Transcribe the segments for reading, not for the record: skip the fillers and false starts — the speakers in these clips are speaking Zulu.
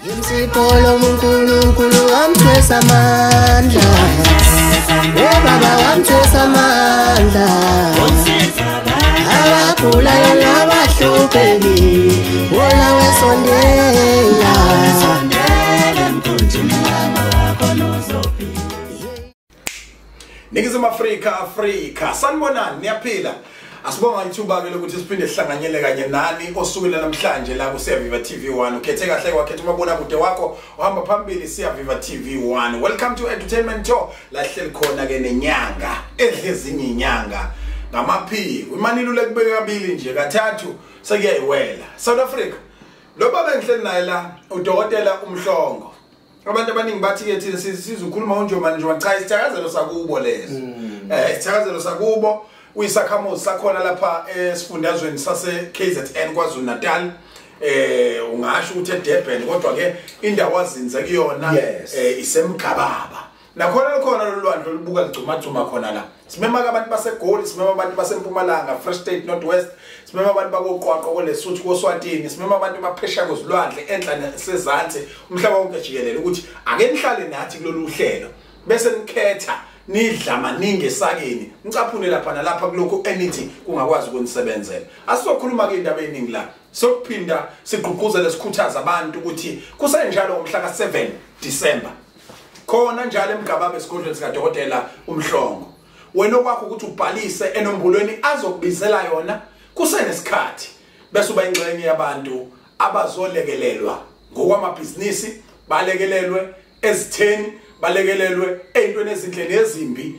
Insipolo uNkulunkulu wamthwesa amandla. Baba wamthwesa amandla. Abagulayo nabahlupheki wona wesondela. Ningizimu Afrika sanibonani niyaphila asibonga ithuba ke lokuthi siphinde sihlanganyele kanye nani osukela namhlanje la ku Siyaviva TV1 ukhethe kahle kwakhetha umabona kude wakho uhamba phambili Siyaviva TV1 welcome to entertainment tour la hleli khona ke nenyanga edlezinye inyanga ngamaphiko imanilo lekubeka kabili nje kathathu sekuyayiwela South Africa lo baba engihleli naye la udokotela uMhlongo abantu abaningi bathi ke thina sizokhuluma unjomani nje cha isithakazelo sakubo leso isithakazelo sakubo uyisakhamuzi sakhona lapha esifundazweni sase KZN kwaZulu Natal ungasho ukuthi eDurban kodwa ke indawo azinze kuyona isemgababa nakhona lokhona lolwandle olubuka ligcuma khona la simema abantu baseGoli simema abantu baseMpumalanga Free State Northwest simema abantu bakoQwaqwa koLesotho koSwatini simema abantu baphesha kozilwandle enhla nasezantsi umhlaba wonke jikelele ukuthi ake nihlale nathi kulolu hlelo bese nikhetha nidla maningi esakeni nicaphune lapha nalapha kuloko anything kungakwazi ukunisebenzela asizokhuluma ke indaba eningi la sokuphinda sigqugquzele sikhuthaza abantu ukuthi kusenjalo ngomhla ka7 December khona njalo emgababa esigodlweni sika Dokotela uMhlongo wena okwakho ukuthi ubhalise enombulweni azokubizela yona kusenesikhathi bese uba ingxenye yabantu abazolekelelwa ngokwamabhizinisi balekelelwe ezitheni balekelelwe ezintweni ezindleni ezimbi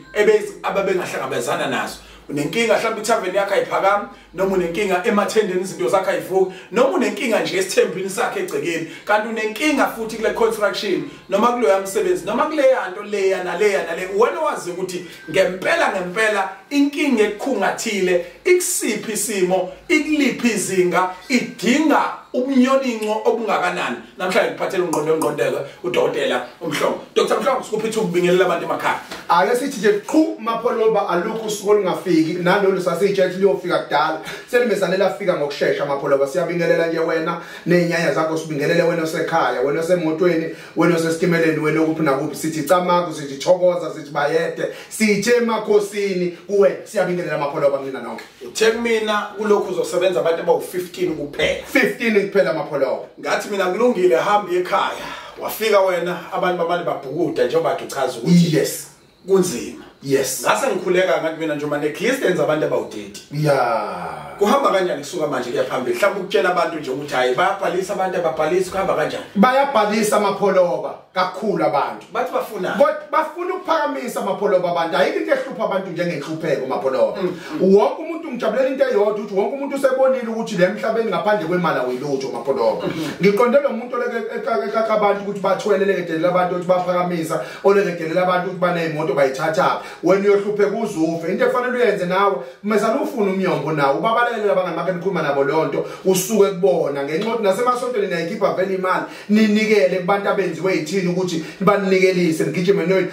ababengahlangabezana nazo unenkinga mhlawumbe ithaveni yakhe ayiphakama noma unenkinga emathendeni izinto zakhe ayivuki noma unenkinga nje esithembini sakhe egcekeni kanti unenkinga futhi kule construction noma kuloya umsebenzi noma kule yanto leya naleya wena wazi ukuthi ngempela inkinga ekhungathile ikusiphi isimo ikuliphi izinga idinga ubunyoninco obungakanani namhlanje ngiphathele ungqondongqondeka udokotela uMhlongo Dr Mhlongo sikuphethe ukubingelela abantu emakhaya ake sithi nje qhu mapholoba alukho usuku olungafiki nalolu sasitshethi liyofika kudala selimesane lafika ngokusheshsha mapholoba siyabingelela nje wena nezinyanya zakho sibingelele wena osekhaya wena osemotweni wena osesitimeleni wena okuphi nakuphi sithi camako sithi thokoza sithi bayede sithe emakhosini kuwe siyabingelela mapholoba mina nonke uthe mina kulokhu uzosebenza abantu abawu15 kuphela 15 kuphela mapholoba ngathi mina kulungile hamba ekhaya wafika wena abantu bamali babhukuda njengoba bathi uchaza ukuthi yes kunzima yes ngase ngikhuleka ngathi mina njengoba neclistens abantu abawu30 kuhamba kanjani kusuka manje kuya phambili mhlawumbe ukutshela abantu nje ukuthi hayi bayabhalisa abantu ababhalisa kuhamba kanjani bayabhalisa amapholoba kakhulu abantu bathi bafuna bafuna ukuphakamisa amapholoba abantu ayikho into ehlupha abantu njengenhlupheko amapholoba wonke umuntu ngijabulela into eyodwa ukuthi wonke umuntu usebonile ukuthi le emhlabeni ngaphandle kwemali awuyilutho amapholoba ngiqonde lo muntu olekeka abantu ukuthi bathwelelekedelela abantu ukuthi baphakamisa olekedelela abantu ukuthi banezimoto bayithatha wena uyohlupheka uzufe into efanele uyenze nawe mesana ufuna umnyombo nawe ubabalele abangani bakhe nikhuluma nabo lonto usuke kubona ngenxa ukuthi nasemasontweni nayikhipha vele imali ninikele kubantu abenziwe yithini ukuthi banikelise ngigijime noyini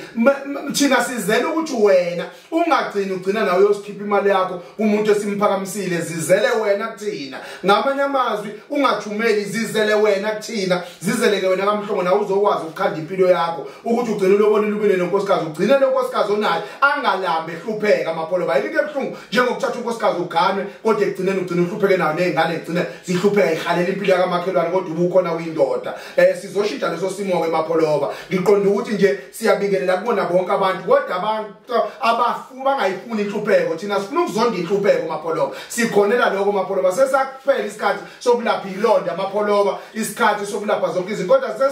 thina sizele ukuthi wena ungagcini ugcina nawe uyosikhipha imali yakho umuntu esimphakamisile zizele wena kuthina ngamanye amazwi ungathumeli zizele wena kuthina zizeleke wena kaMhlongo nawe uzokwazi ukukhanda impilo yakho ukuthi ugcine lobona lubile nonkosikazi ugcine nonkosikazi onayo angalambe ehlupheka amapholoba ayike ebhlungu njengokuthatha unkosikazi uganwe kodwa egcineni ugcina uhlupheke nayo nezingane egcina zihlupheka ihalela impilo yakamakhelwane kodwa ubukhona uyindoda sizoshintsha leso simo ke mapholoba ngiqonda ukuthi nje siyabingelela kubona bonke abantu kodwa abantu bangayifuni inhlupheko thina sifuna ukuzonda inhlupheko mapholoba sikhonela lokho mapholoba sesakuphela isikhathi sokulapha ilonda amapholoba isikhathi sokulapha zonke izinto kodwa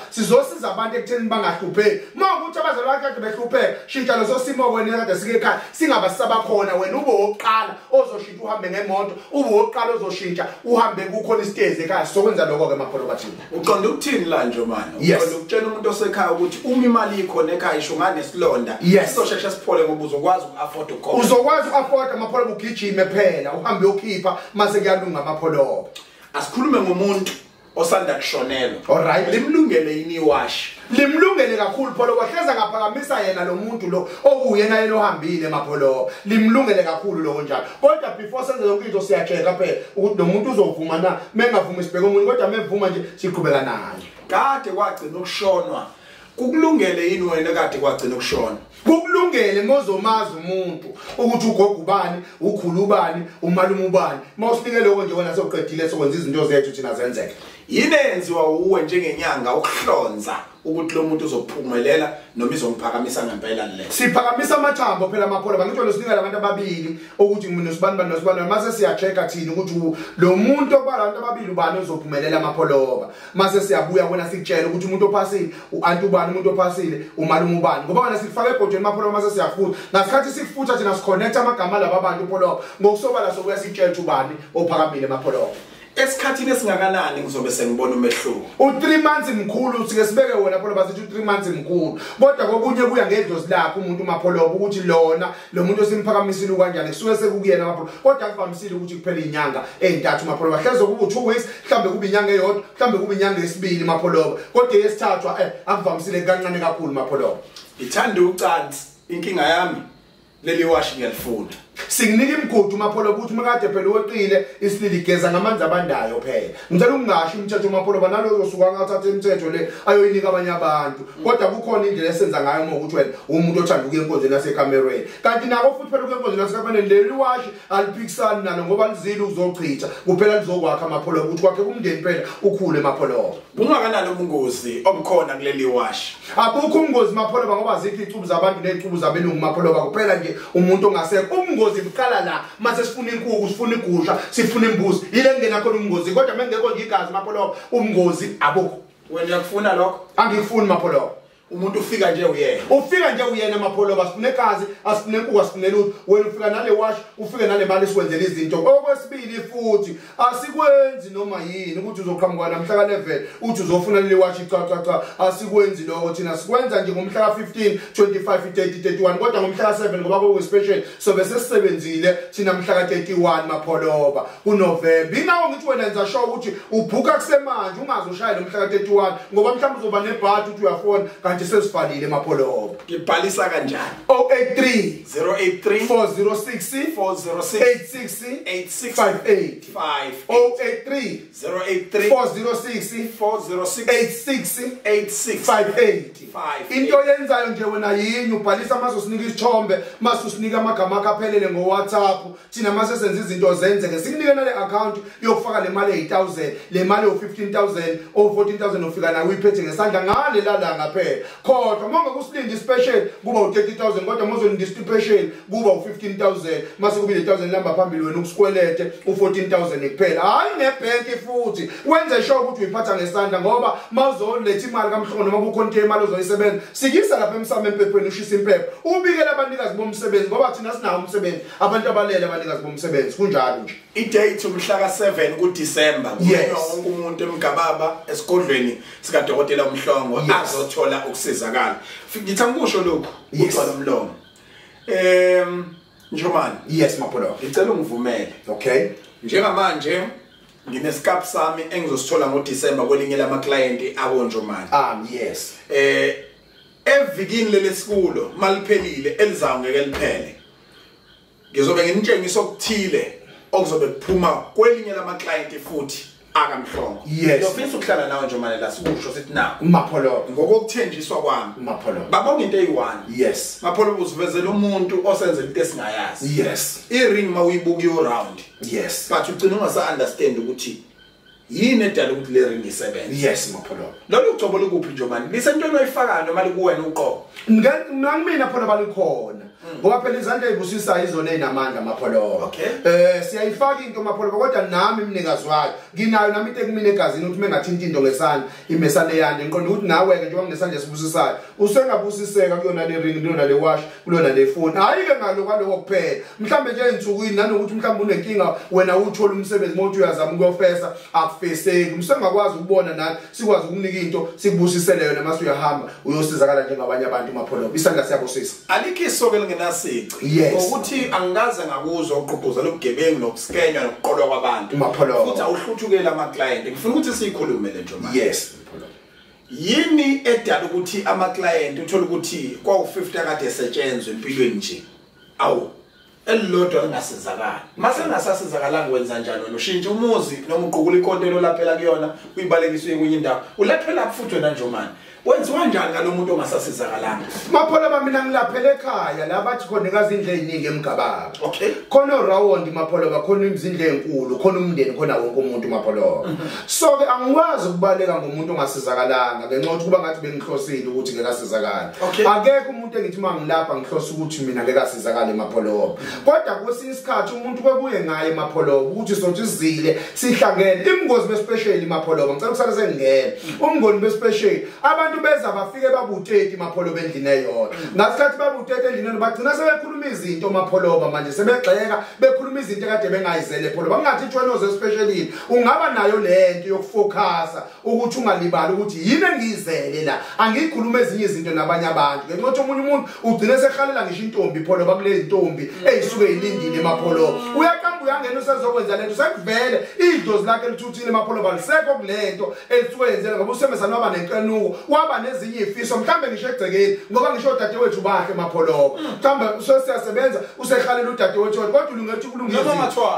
sizosiza abantu ekutheni bangahlupheki mawukuthi abazali bakhe behlupheka shintsha leso simo wena kade sike ekhaya singabasaba khona wena ube oqala ozoshintsha uhambe ngemoto ube oqala ozoshintsha uhambe kukhona isitezi ekhaya sizokwenza lokho ke mapholoba thina uqonda ukuthini la nje manje uqonda ukutshela umuntu osekhaya ukuthi uma imali ikhona ekhaya isho ngane silonda sizosheshe siphole ngoba uzokwazi uku-afford ukhona uzokwazi uku-afford amapholoba ugijime phela uhambe ukhipha mase kuyalunga amapholoba asikhulume ngomuntu osanda kushonelwa alright limlungele yini iwash limlungele kakhulu pholo wahleza ngaphakamisa yena lo muntu lo okuyena yena ohambile mapholo limlungele kakhulu lo njalo kodwa before senze yonke into siyacheka phela ukuthi lo muntu uzovuma na mengavuma isibheke umuntu kodwa mevuma nje siqhubeka naye kade kwagcina ukushonwa kukulungele yini wena kade kwagcina ukushona kukulungele ngozomazi umuntu ukuthi ugogo ubani ukhulu ubani umalume ubani mawusinike lokho nje wena soqedile sokwenza izinto zethu thina zenzeke yini enziwa uwe njengenyanga ukuhlonza ukuthi lo muntu uzophumelela noma izongiphakamisa ngempela le siphakamisa amathambo phela amaphola bangitho losinika labantu ababili ukuthi mina nosibani mase siyachecka thina ukuthi lo muntu obalantu ababili ubani ozophumelela amapholoba mase siyabuya wena sikutshela ukuthi umuntu ophasile uantu ubani umuntu ophasile umalume ubani ngoba wena sikufaka ebhodweni amapholoba mase siyafutha ngasikhathi sikufutha thina siconnect amagama laba abantu pholoba ngokusobala sokuya sikutshela ubani ophakamile amapholoba esikhathini esingakanani ngizobe sengibona umehluko u3 months mkhulu sike sibeke wona pholo basithi u3 months mkhulu kodwa kokunye kuya ngedlozi lakho umuntu mapholobo ukuthi lona lo muntu osimphakamisile kanjani kusuke sekukuyena mapholo kodwa akuvamisile ukuthi kuphele inyanga ezintathu mapholobo hlezo kuba u2 weeks mhlambe kuba inyanga eyodwa mhlambe kuba inyanga yesibili mapholobo kodwa yesithathu akuvamisile kancane kakhulu mapholobo ithanda ucansi inkinga yami leli washi ngiyalifuna singinika imigudu mapholobo ukuthi makade phela weqile isilili geza ngamanzi abandayo phela ngicela ungasho umthetho mapholobo nalo uzosuka ngathatha imithetho le ayoyinika abanye abantu kodwa kukhona indlela esenza ngayo ngokuthi wena umuntu othanda ukuya enkonzweni yasekamerweni kanti nako futhi phela ukuya enkonzweni yasekamerweni leli washi aliphikisani nalo ngoba lizile uzochitha kuphela lizokwakha mapholobo ukuthi kwakhe kumndeni phela ukhule mapholobo bungakanani ubungozi obukhona kuleli washi abukho ubungozi mapholobo ngoba zikho icubu zabantu nezicubu zabelungu mapholobo kuphela nje umuntu ongasekho ubungozi buqala la mase sifuna inkukhu sifuna igusha sifuna imbuzi ile ngena khona ubungozi kodwa mengekho nje igazi mapholobo ubungozi abukho wena uyakufuna lokho angifuni mapholobo umuntu ufika nje uyena mapholobo asifune igazi asifune inkukhu asifune lutho wena ufika nale wash ufike nale mali sikwenzela izinto okwesibili futhi asikwenzi noma yini ukuthi uzoqhamuka namhla ka11 uthi uzofuna leli wash cha asikwenzi lokho thina sikwenza nje ngomhla ka15 25 30 31 kodwa ngomhla ka7 ngoba kowe special so bese sisebenzile thina mhla ka31 mapholoba kuNovember inawo ngithi wena enza sure ukuthi ubhuka kusemanje ungazoshaya nomhla ka31 ngoba mhlawumbe uzoba nebhathi uthi uyafona kanti sesifanele mapholobo ngibhalisa kanjani 083 083 406 86 58 083 406 86 into yenzayo nje wena yini ubhalisa masosinika isithombe masusinika amagama akho aphelele ngo WhatsApp thina mase senza izinto zenzeke sikunike nale account yokufaka le mali e8000 le mali o15000 o14000 ufika nayo uyiphethe ngesandla ngale lalanga phela kodwa monga kusilindi special kuba u30000 kodwa mozolindi special kuba u15000 mase kubile 1000 lamba phambili wena ukusikwelete u14000 kuphela hayi nebank futhi wenze sure ukuthi uyiphatha ngesandla ngoba mawuzoletha imali kamhlongo noma kukhonto imali ozoyisebenza sikisa lapha emsamo empepeni ushisa impepho ubikele abanikazi bomsebenzi ngoba thina sinawo umsebenzi abantu abalele abanikazi bomsebenzi kunjalo nje idate umhla ka7 kuDisemba kuyenywa wonke umuntu emgababa esigodlweni sika Dokotela Mhlongo azothola ukusizakala ngithi ngikusho lokho uthola umlomo Njomani yes mapholo ngicela ungivumele okay njengamanje nginescape sami engizosithola ngoDisemba kwelinye lama client akonjomani yes evikini lelesikulo maliphelile elizayo ngeke liphele ngizobe nginitshengisa okuthile okuzobe kuphuma kwelinye lama client futhi akamhlongo ngiyofisa ukuhlala nawe Njomani la sikusho sithi na mapholo ngokukuthenjiswa kwami mapholo babonga into eyi1 yes mapholo uzivezela umuntu osenzela into esingayazi yes iring mawuyibuka round yes but ugcina ungasa understand ukuthi yini edala ukuthi le ring isebenze yes mapholo lolu ugcobo lokuphi Njomani lisentweni oyifakayo noma likuwena uqobo ngimina phela balikhona ngoba phela izandla ezibusisayo izona ezinamandla mapholo siyayifaka into mapholo kodwa nami umnikazi wayo nginayo nami into ekumina egazini ukuthi mengathinta into ngesandla imesane yande ngiqonda ukuthi nawe ke njengoba ngesandla esibusisayo usengabusiseka kuyona le ring kuyona le wash kuyona le phone hayi ke ngalo kwaloko kuphela mhlambe nje ensukwini nanokuthi mhlambe unenkinga wena uthola umsebenzi mothi uyazama ukuyofesa akufeseki msengakwazi ukubona nathi sikwazi ukunika into sikubusisele yona mase uyahamba uyosizakala njengabanye abantu mapholo isandla siyabusisa alikho ke lingenasici ukuthi angikaze ngakuzwa uqhuquzela ubugebengu nokuskenywa nokuqolwa kwabantu futhi awuhluthukela ama client ngifuna ukuthi siyikhulume le Njomani yes mapholo yini edala ukuthi ama client uthola ukuthi kwa u50 akade esetshenzwe empilweni nje awu elilodwa lingasizakala mase ngasasizakalanga wenza njalo wena ushintsha umuzi noma uqhukula ikontelo laphela kuyona uyibalekiswe kwenye indawo ulaphela futhi wena Njomani wenziwa kanjani ngalomuntu ongasasizakalanga Maphola bami mina ngilaphela ekhaya la bathi khona ngazindle eziningi emgababa okay khona round Maphola bakhona izindle ezinkulu khona umndeni khona wonke umuntu Maphola so ke angikwazi ukubaleka ngomuntu ongasizakalanga ngenxa ukuthi kuba ngathi bengihlosile ukuthi ngeke asizakale akekho umuntu engithi mangilapha ngihlosa ukuthi mina ngeke asizakale Maphola kodwa kwesinye isikhathi umuntu kwekuye ngaye Maphola ukuthi sothi sizile sihlangene imngozi bespecially Maphola ngicela ukusala sengene umngoni bespecial abantu beza bafike babuteti Maphola bendlini eyodwa ngasikhathi babuteti endlini bagcina sebekhuluma izinto Maphola manje sebegxeka bekhuluma izinto ekade bengayizele Maphola bangathi ithwenoze especially ungaba nayo lento yokufocusa ukuthi ungalibali ukuthi yini engizele la angikhuluma ezinye izinto nabanye abantu ngenxa ukuthi omunye umuntu ugcina sehalela ngisho intombi Maphola bakule intombi eyisuke ilindile Maphola uyaqamba uyangena usezokwenza lento sekuvele idlozi lakhe lithuthile Maphola balisekho kulento elisuke yenzela ngoba usemezana waba nenkanuko waba nezinye ifiso mhlambe ngisho egcekeni ngoba ngisho dadewethu bahle Maphola mhlambe siyasebenza usehalela udadewethu kodwa ulungethi kulungile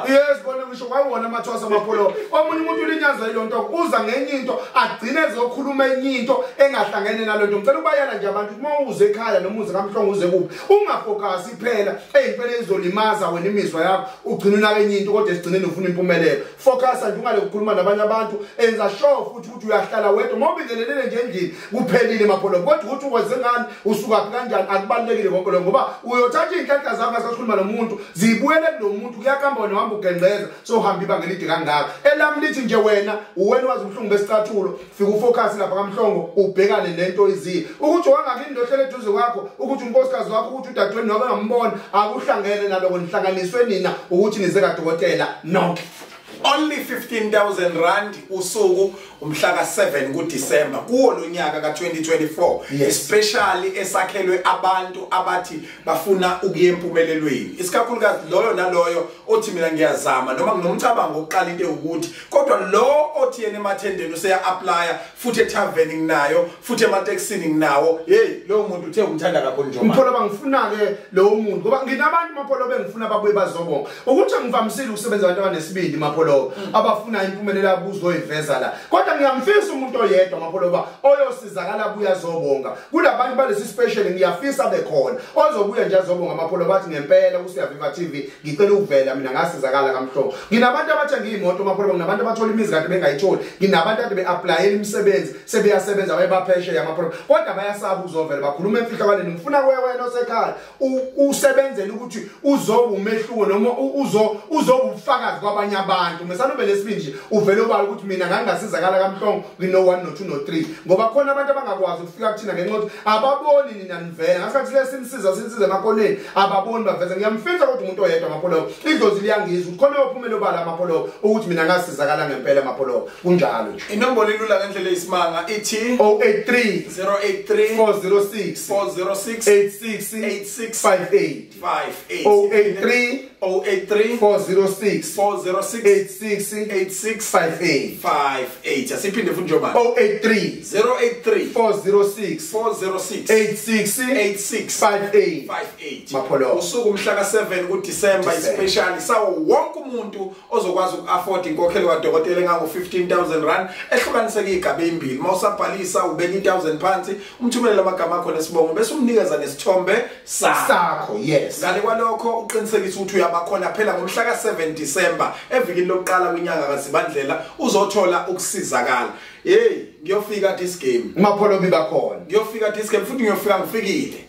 yes bona ngisho kwayona amathwasa Maphola omunye umuntu ulinyaza ilonto uza ngenye into agcine ezokhuluma enye into engahlangene nalonto ngicela ubayala nje abantu uma uze ekhaya noma uze kamhlongo uze kuphi ungafocus iphela eyimfene izolimaza wena imizwa yakho ugcina unake enye into kodwa esigcineni ufuna impumelelo focus nje ungale ukukhuluma nabanye abantu enza sure futhi ukuthi uyahlala wedwa uma ubingelelele nje endlini kuphelile Maphola kodwa ukuthi ukwenze ngani usuka kanjani akubalekile konke lokho ngoba uyothatha inhlanhla zakho asakhuluma nomuntu zibuyele kulomuntu kuyakamba wena uhamba ugengqeza so uhamba ibanga elide kangaka elami lithi nje wena wazi umhlungu besicathulo fika ufocus lapha kamhlongo ubhekane nento iziyi ukuthi wangakini ndohlele eduze kwakho ukuthi unkosikazi wakho ukuthi udadewenu noba ngambona akuhlangene naloko nihlanganiswe nina ukuthi nize kadokotela nonke only 15,000 rand usuku umhla ka7 kuDisemba kuwo lonyaka ka2024 especially esakhelwe abantu abathi bafuna ukuye empumelelweni isikakhulukazi loyo naloyo othi mina ngiyazama noma nginomcabango oqala into ukuthi kodwa lo othi yena emathendeni useya apply futhi etaveni nayo futhi emateksini nawo hey lo muntu uthe umthanda kakhulu nje Maphola bangifuna ke lo muntu ngoba nginabantu Maphola bengifuna babuye bazobonga ukuthi ngivamisile ukusebenza abantu abanesibindi Maphola abafuna impumelelo abuzoyiveza la kodwa ngiyamfisa umuntu oyedwa Maphola oyosizakala buya zobonga kulabantu balesi special ngiyafisa bekhona ozobuya nje azobonga Maphola bathi ngempela kusiyaviva TV ngicela ukuvela mina ngasizakala kamhlongo nginabantu abathe ngiyimoto Maphola nginabantu abathola imizi kade bengayitholi nginabantu ade beapplyela imisebenzi sebeyasebenza bayebapheshe Maphola kodwa bayasaba uzovela bakhuluma emfihlakaleni ngifuna wena osekhaya usebenzele ukuthi uzoba umehluko noma uzobufakazi kwabanye abantu mesanobe lesibindi uvele ubala ukuthi mina ngangasizakala kamhlongo ngino 1 no 2 no 3 ngoba khona abantu abangakwazi ukufika kuthina ngenxa ukuthi ababoni nina nivela ngasikhathi lesinsiza emakoneni ababoni baveza ngiyamfisa kodwa umuntu oyedwa Maphola idlozi liyangizwa khona uphumela ubala Maphola ukuthi mina ngasizakala ngempela Maphola kunjalo nje inombolo ilula ngendlela eyisimanga ithi 083 083 406 8658 083 406 8658 asiphinde futhi Njomani 083 406 8658 Maphola usuku umhla ka7 kuDisemba especially sawo wonke umuntu ozokwazi ukuafford inkokhelo kadokotela engango 15,000 rand ehlukaniseke igaba ezimbili mawusabhalisa ubeka 1,000 phansi umthumele lamagama akho nesibongo bese umnikeza nesithombe sakho yes ngale kwalokho uqinisekisa ukuthi uyabakhona phela ngomhla ka7 Disemba evikini lokuqala kwinyanga kaZibandlela uzothola ukusizakala hey ngiyofika this game Maphola bibakhona ngiyofika this game futhi ngiyofika ngifikile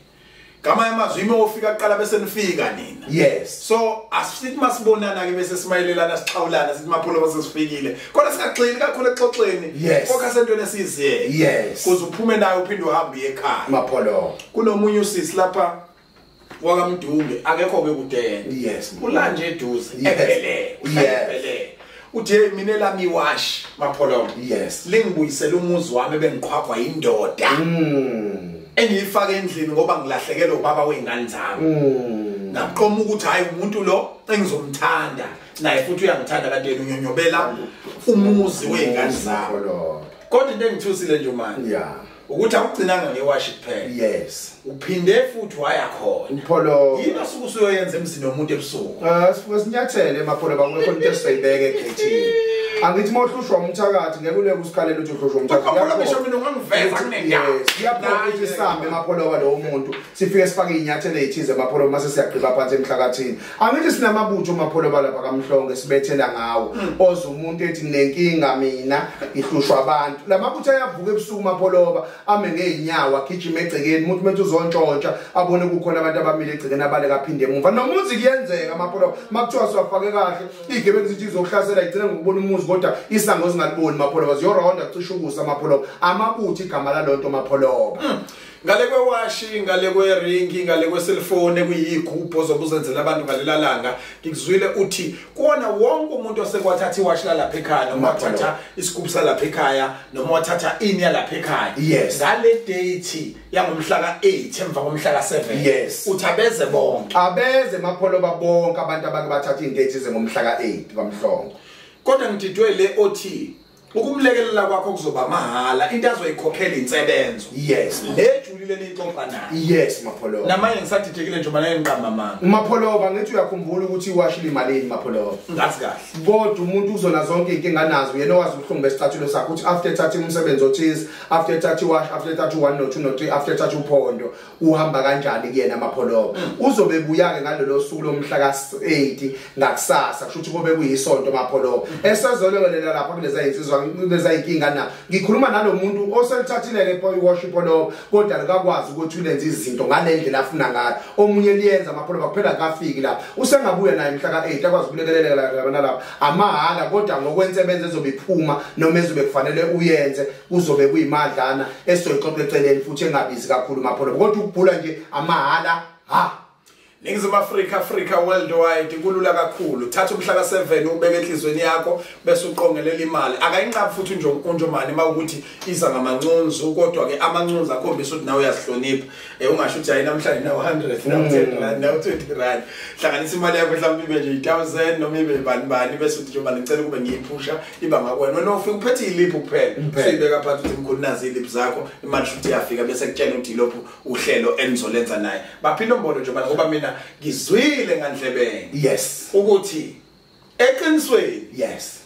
Kama yamazwi ufika kuqala bese nifika nina yes so asithi masibonana ke bese simayelelana sixhawulana sithi Maphola base sifikile kodwa singaxini kakhulu exoxeni focus entweni esiziye yes kuze uphume nayo uphinde uhambe ekhaya Maphola kunomunye usisi lapha wakamdunge akekho ke kudena yes ulanje eduze ebele uthi mina lami wash Maphola yes lingibuyisela umuzi wami bengiqhwagwa indoda engiyifaka endlini ngoba ngilahlekelwe ubaba weingane zami ngaqoma ukuthi hayi umuntu lo engizomthanda naye futhi uyangithanda kade unyonyobela umuzi weingane zami kodwa into engithusile nje manje yeah ukuthi awugcinanga ngewashi kuphela yes uphinde futhi waya khona umpholo yini asuku usuyoyenza emzini nomuntu ebusuku sifuke sinyathele emapholo bakho into esayibeke egethini angithi mohlushwa umthakathi ngeke uleke usikhalela ukuthi uhlushwa umthakathi Kakhulu ngisho mina ungangiveza kunendawo siyaphoqa ukuthi sihambe emapholo walo muntu sifike sifake inyathelo ezithize emapholo mase siyagqiba phansi emhlakathini angithi sinamabutho emapholo balapha kaMhlonge sibethela ngawo oza umuntu ethi nenkinga mina ihlushwa abantu lamabutho ayavuka ebusuku emapholo ame ngeenyawo agijima egcekeni umuntu methu uzontshontsha abone kukhona abantu abamile egcekeni abale kaphinde emuva nomuzi kuyenzeka amapholo makuthiwa siwafake kahle igebengu zithi izokuhlasela igcina ngokubona umuzi kodwa isango singaliboni mapholo ziyoronda cishe ukusa amapholo amabuthi igama lalonto mapholo ngale kwewashi ngale kweringi ngale kweselfone kuyigubho zokuzenzela abantu ngalela langa ngikuzwile uthi kuona wonke umuntu osekwathatha iwashi lapha ekhaya noma wathatha isigubhu salapha ekhaya noma wathatha ini yalapha ekhaya ngale date yangomhla ka8 emva komhla ka7 uthi abeze bonke abeze mapholo babonke abantu abake bathatha indate ze ngomhla ka8 kaMhlongo kodwa ngididwe le othi ukumlekelela kwakho kuzoba mahala into azoyikhokhela insebenzo le julile lixoxa naye mapholo namanye ngisadidekile nje manje ngiqamba mama mapholo bangithi uyakhumbula ukuthi iwashi limalini mapholo ngathi kahle kodwa umuntu uzona zonke inkinga nazo yena owazi ubuhlungu besicathulo sakhe ukuthi after thatha umsebenzi othize after thatha iwashi after thatha u1 no2 no3 after thatha uphondo uhamba kanjani kuyena mapholo uzobe buya ke ngalelo suku lomhla ka8 ngakusasa kusho ukuthi kobe kuyisonto mapholo esezolekelela lapha kuleza insizwa leza inkinga na ngikhuluma nalomuntu oselithathile ke iworship lo kodwa akakwazi ukuthi ulenze izinto ngalendlela afuna ngayo omunye liyenza amapholo bakuphela kafiki lapha usengabuya naye mhla ka8 akwazi ukulekelela labana lapha amahala kodwa ngokwensebenza ezobe iphuma noma ezobe kufanele uyenze kuzobe kuyimadlana esizoyixoxa eceleni futhi engabizi kakhulu mapholo kodwa ukubhula nje amahala Ningizimu Africa worldwide kulula kakhulu thatha umhla ka7 ubeke enhlizweni yakho bese uqongelela imali akayinqabi futhi unjomani mawukuthi iza ngamancunzu kodwa ke amancunzu akhombisa ukuthi nawe uyazihlonipha ungasho ukuthi hayi namhlanje na 100 na 10 rand na 20 rand hlanganisa imali yakho mhlawumbe ibe nje 1000 noma ibe bani bese uthi njomani ngicela kube ngiyiphusha iba ngakwena wena ufike uphethe iliphu kuphela sibeka phansi ukuthi mkhulu nazi iliphu zakho imali futhi iyafika bese kutshela ukuthi ilophu uhlelo enizolenza naye baphinda umbono njomani ngoba mina ngizwile ngandlebeni ukuthi eqinisweni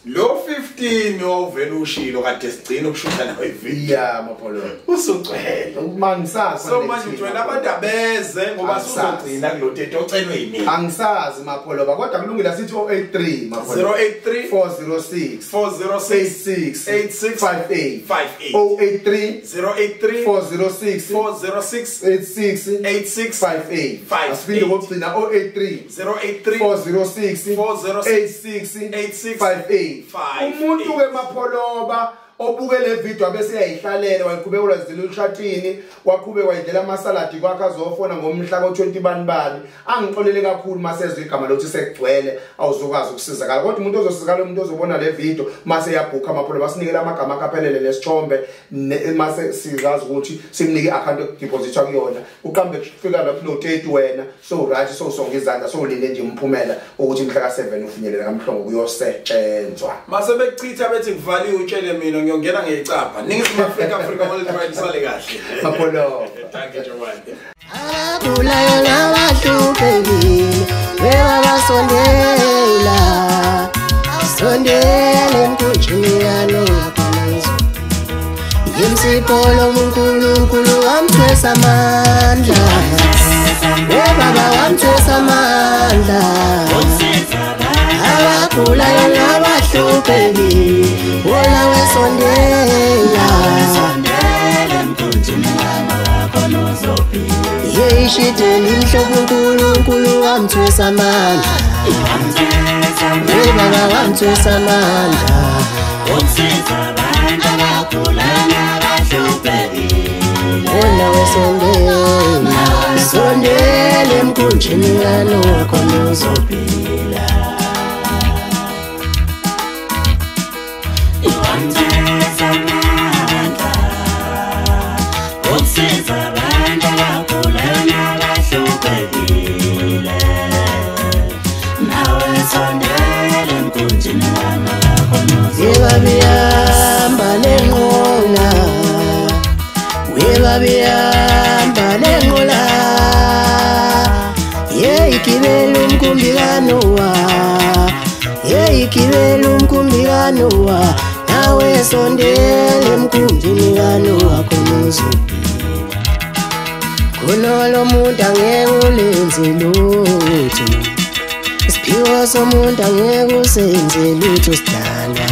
lo 15 ovela ushilo kade sigcina ukushutha nawe ivideo mapholo usugcwele mangisazi so manje ujwayela abantu abeze ngoba sizogcina kulo date ocelwe yini angisazi mapholo kodwa kulungile sithi 083 mapholo 083 406 86 58 083 406 86 58 asibinde kokugcina 083 406 86 58 umuntu ke mapholoba obuke le video bese yayihlalela wayiqhubekela zilushatini wakhube wayidlela amasaladi kwakhe azofona ngomhla ko20 bani angixolele kakhulu masezwe igama lokuthi sekugcwele awuzokwazi ukusizakala kodwa umuntu ozosizakala umuntu ozobona le video mase yabhuka amapholo basinikela amagama akaphelele lesithombe mase sizazi ukuthi simnike iaccount deposit kuyona uqambe kufika lapho no date wena so right so sonke izandla so linde nje umphumela ukuthi mhla ka7 ufinyelela kaMhlongo kuyosetshenzwa mase bekuchitha bethi kuvaliwe utshele mina ngiyongena ngiyicapha Ningizimu Africa worldwide sale kahle mapholo thank you Jomani akulayo nabahluphekile weba basondela sondele mkunjini yalo yakhonzo yimsipolo uNkulunkulu wamthwesa amandla webaba wamthwesa amandla akulayo nabahluphekile wona wesondela mkunjini yalo yeshiteni mhlobo uNkulunkulu wamthwesa amandla webaba wamthwesa amandla usiza abantu abagula nabahluphekile wona wesondela sondele mkunjini yalo khona uzophila wamthwesa amandla usiza abantu abagula nabahluphekile nawe sondele mkunjini yalo khona uzophila babihamba nenqola igibela umkhumbi kaNowa igibela umkhumbi kaNowa nawe sondele emkhumbini kaNowa khona uzophila kunolo muntu angeke ulenze lutho isiphiwo somuntu angeke usenze lutho sidala